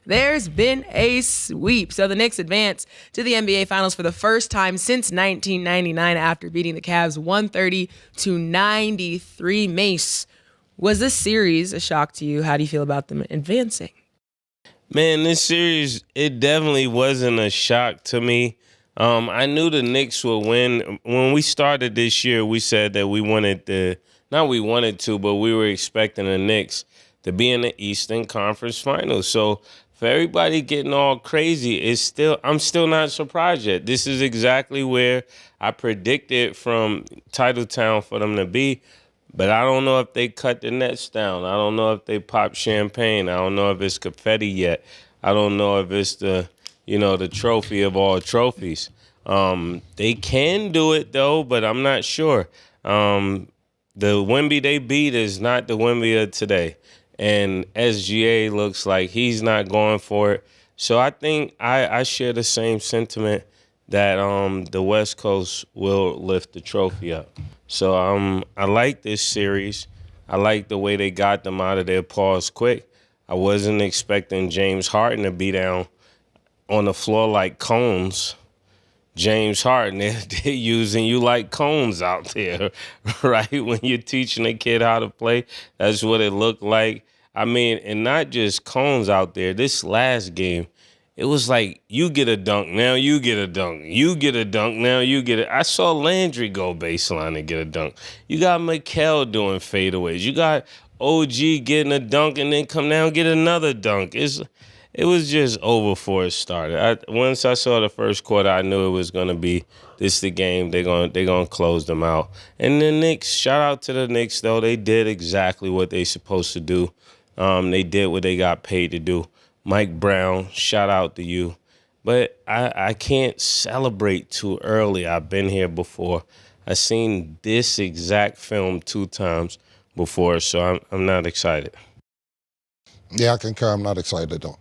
there's been a sweep. So the Knicks advance to the NBA Finals for the first time since 1999 after beating the Cavs 130-93. Mase, was this series a shock to you? How do you feel about them advancing? Man, this series, it definitely wasn't a shock to me. I knew the Knicks would win. When we started this year, we said that we wanted but we were expecting the Knicks to be in the Eastern Conference Finals. So for everybody getting all crazy, I'm still not surprised yet. This is exactly where I predicted from Titletown for them to be. But I don't know if they cut the nets down. I don't know if they pop champagne. I don't know if it's confetti yet. I don't know if it's the trophy of all trophies. They can do it, though, but I'm not sure. The Wemby they beat is not the Wemby of today. And SGA looks like he's not going for it. So I think I share the same sentiment that the West Coast will lift the trophy up. So I like this series. I like the way they got them out of their paws quick. I wasn't expecting James Harden to be down on the floor like cones. James Harden, they're using you like cones out there, right? When you're teaching a kid how to play, that's what it looked like. I mean, and not just cones out there. This last game, it was like, you get a dunk, now you get a dunk. You get a dunk, now you get it. I saw Landry go baseline and get a dunk. You got Mikal doing fadeaways. You got OG getting a dunk and then come down and get another dunk. It was just over before it started. Once I saw the first quarter, I knew it was going to be this the game. They're gonna close them out. And the Knicks, shout out to the Knicks, though. They did exactly what they supposed to do. They did what they got paid to do. Mike Brown, shout out to you. But I can't celebrate too early. I've been here before. I've seen this exact film 2 times before, so I'm not excited. Yeah, I concur. I'm not excited, though.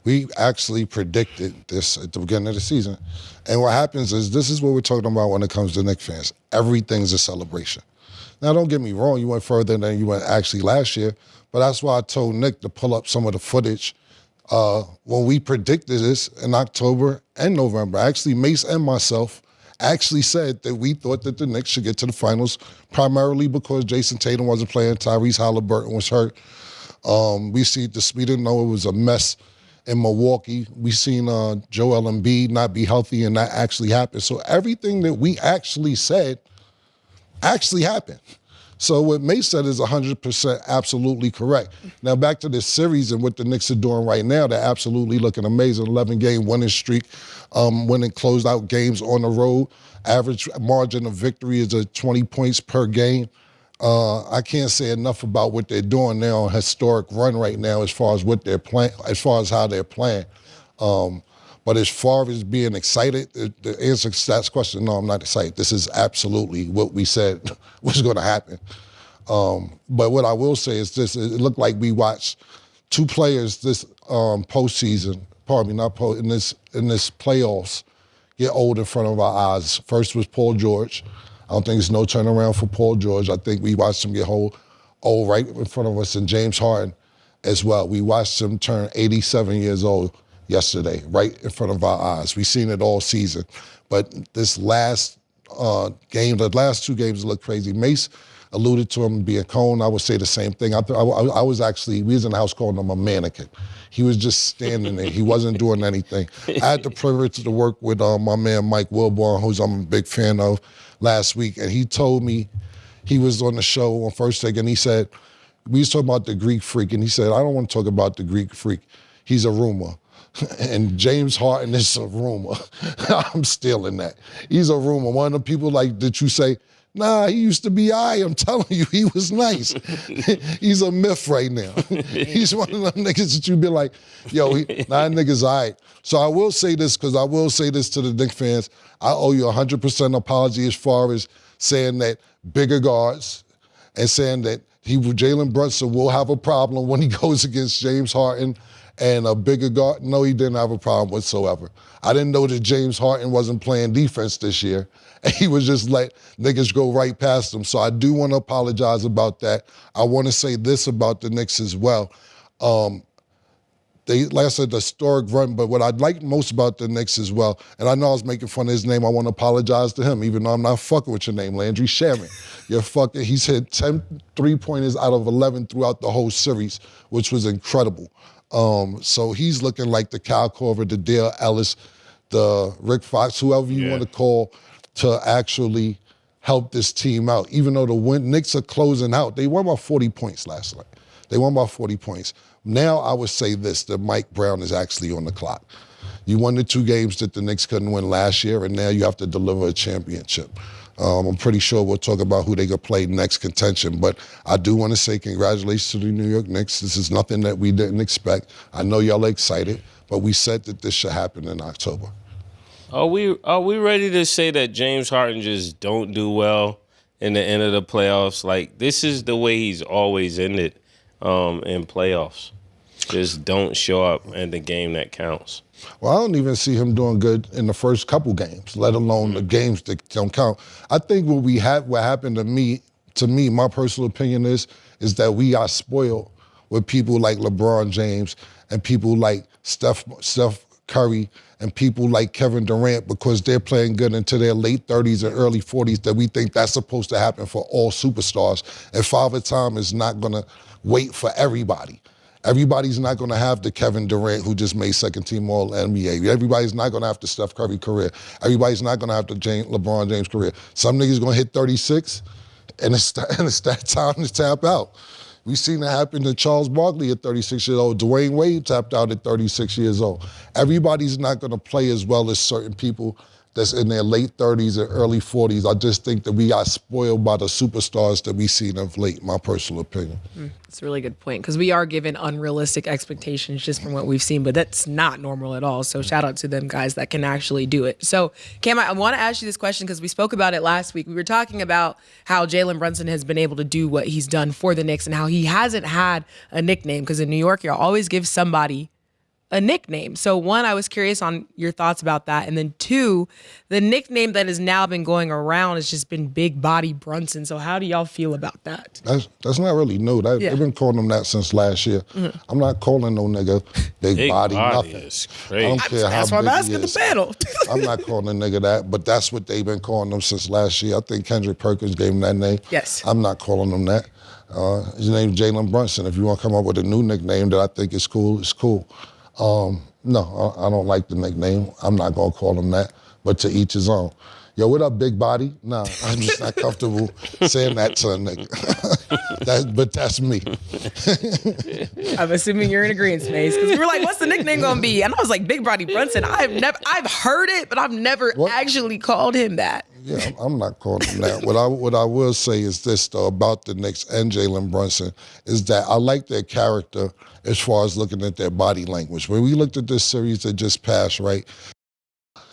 We actually predicted this at the beginning of the season. And what happens is, this is what we're talking about when it comes to Knicks fans. Everything's a celebration. Now, don't get me wrong. You went further than you went actually last year. But that's why I told Nick to pull up some of the footage when we predicted this in October and November. Actually, Mase and myself actually said that we thought that the Knicks should get to the finals, primarily because Jason Tatum wasn't playing, Tyrese Halliburton was hurt. We didn't know it was a mess in Milwaukee. We seen Joel Embiid not be healthy, and that actually happened. So everything that we actually said actually happened. So what Mase said is 100% absolutely correct. Now back to this series and what the Knicks are doing right now, they're absolutely looking amazing. 11-game winning streak, winning closed-out games on the road. Average margin of victory is 20 points per game. I can't say enough about what they're doing now on historic run right now as far as what they're playing, as far as how they're playing. But as far as being excited, the answer to that question, no, I'm not excited. This is absolutely what we said was going to happen. But what I will say is this: it looked like we watched 2 players this postseason. Pardon me, in this playoffs, get old in front of our eyes. First was Paul George. I don't think there's no turnaround for Paul George. I think we watched him get old right in front of us, and James Harden as well. We watched him turn 87 years old yesterday, right in front of our eyes. We've seen it all season. But this last game, the last 2 games look crazy. Mase alluded to him being cone. I would say the same thing. I was actually, we was in the house calling him a mannequin. He was just standing there. He wasn't doing anything. I had the privilege to work with my man Mike Wilborn, who's I'm a big fan of, last week. And he told me, he was on the show on First Take, and he said, we was talking about the Greek Freak, and he said, I don't want to talk about the Greek Freak. He's a rumor. And James Harden is a rumor. I'm stealing that. He's a rumor. One of the people like that you say, nah, he used to be I'm telling you, he was nice. He's a myth right now. He's one of them niggas that you be like, yo, that nigga's all right. So I will say this, because I will say this to the Knicks fans. I owe you 100% apology as far as saying that bigger guards and saying that Jalen Brunson will have a problem when he goes against James Harden and a bigger guard. No, he didn't have a problem whatsoever. I didn't know that James Harden wasn't playing defense this year, and he was just let niggas go right past him. So I do want to apologize about that. I want to say this about the Knicks as well. like I said, the historic run. But what I like most about the Knicks as well, and I know I was making fun of his name, I want to apologize to him, even though I'm not fucking with your name, Landry. Shamet. He's hit 10 3-pointers out of 11 throughout the whole series, which was incredible. So he's looking like the Kyle Korver, the Dale Ellis, the Rick Fox, whoever you want to call, to actually help this team out. Even though the Knicks are closing out, they won by 40 points last night. They won by 40 points. Now I would say this, that Mike Brown is actually on the clock. You won the 2 games that the Knicks couldn't win last year, and now you have to deliver a championship. I'm pretty sure we'll talk about who they could play next contention, but I do want to say congratulations to the New York Knicks. This is nothing that we didn't expect. I know y'all are excited, but we said that this should happen in October. Are we ready to say that James Harden just don't do well in the end of the playoffs? Like, this is the way he's always ended in playoffs. Just don't show up in the game that counts. Well, I don't even see him doing good in the first couple games, let alone the games that don't count. I think what happened to me, my personal opinion is that we got spoiled with people like LeBron James and people like Steph Curry and people like Kevin Durant, because they're playing good into their late 30s and early 40s, that we think that's supposed to happen for all superstars. And Father Time is not going to wait for everybody. Everybody's not going to have the Kevin Durant who just made second-team All-NBA. Everybody's not going to have the Steph Curry career. Everybody's not going to have the LeBron James career. Some niggas going to hit 36, and it's that time to tap out. We seen it happen to Charles Barkley at 36 years old. Dwayne Wade tapped out at 36 years old. Everybody's not going to play as well as certain people that's in their late 30s and early 40s. I just think that we got spoiled by the superstars that we seen of late, my personal opinion. That's a really good point, because we are given unrealistic expectations just from what we've seen, but that's not normal at all. So shout out to them guys that can actually do it. So Cam, I want to ask you this question because we spoke about it last week. We were talking about how Jalen Brunson has been able to do what he's done for the Knicks and how he hasn't had a nickname, because in New York, you always give somebody a nickname. So 1, I was curious on your thoughts about that. And then 2, the nickname that has now been going around has just been Big Body Brunson. So how do y'all feel about that? That's not really new. They've been calling him that since last year. Mm-hmm. I'm not calling no nigga big body nothing. Is crazy. I don't care that's how why big I'm asking he is. the panel. I'm not calling a nigga that, but that's what they've been calling him since last year. I think Kendrick Perkins gave him that name. Yes. I'm not calling him that. His name's Jalen Brunson. If you want to come up with a new nickname that I think is cool, it's cool. No, I don't like the nickname. I'm not going to call him that, but to each his own. Yo, what up, big body? Nah, I'm just not comfortable saying that to a nigga. But that's me. I'm assuming you're in agreement, Mase, because we were like, what's the nickname going to be? And I was like, Big Body Brunson. I've heard it, but I've never actually called him that. Yeah, I'm not calling him that. What I will say is this, though, about the Knicks and Jalen Brunson, is that I like their character as far as looking at their body language. When we looked at this series that just passed, right,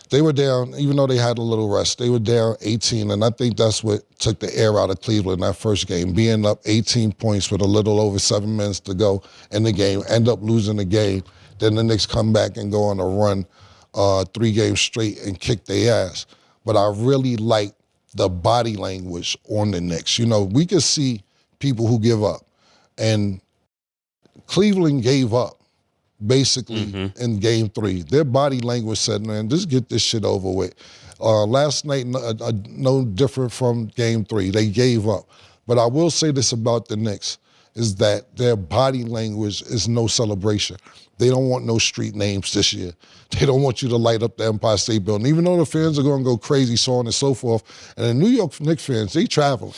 they were down, even though they had a little rest, they were down 18, and I think that's what took the air out of Cleveland that first game, being up 18 points with a little over 7 minutes to go in the game, end up losing the game, then the Knicks come back and go on a run 3 games straight and kick their ass. But I really like the body language on the Knicks. You know, we could see people who give up, and Cleveland gave up basically in game 3. Their body language said, man, just get this shit over with. Last night, no different from game 3. They gave up. But I will say this about the Knicks, is that their body language is no celebration. They don't want no street names this year. They don't want you to light up the Empire State Building, even though the fans are going to go crazy, so on and so forth. And the New York Knicks fans, they travel.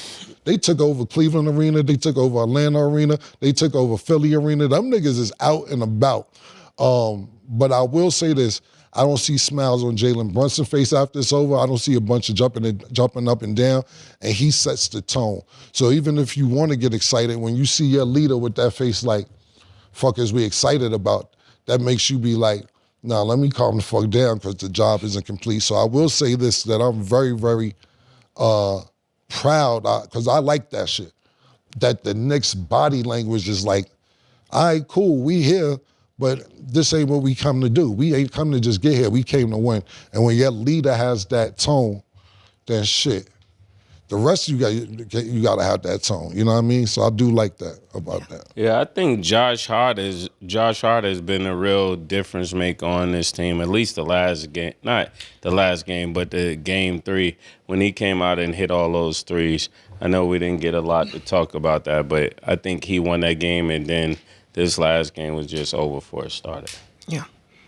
They took over Cleveland Arena. They took over Atlanta Arena. They took over Philly Arena. Them niggas is out and about. But I will say this. I don't see smiles on Jalen Brunson's face after it's over. I don't see a bunch of jumping up and down, and he sets the tone. So even if you want to get excited, when you see your leader with that face like, fuck is we excited about, that makes you be like, nah, let me calm the fuck down because the job isn't complete. So I will say this, that I'm very, very proud, because I like that shit, that the Knicks body language is like, all right, cool, we here, but this ain't what we come to do. We ain't come to just get here. We came to win. And when your leader has that tone, then shit, The rest you got to have that tone. You know what I mean? So I do like that about that. Yeah, I think Josh Hart has been a real difference maker on this team. At least the last game, not the last game, but the game 3 when he came out and hit all those threes. I know we didn't get a lot to talk about that, but I think he won that game, and then this last game was just over before it started. Yeah.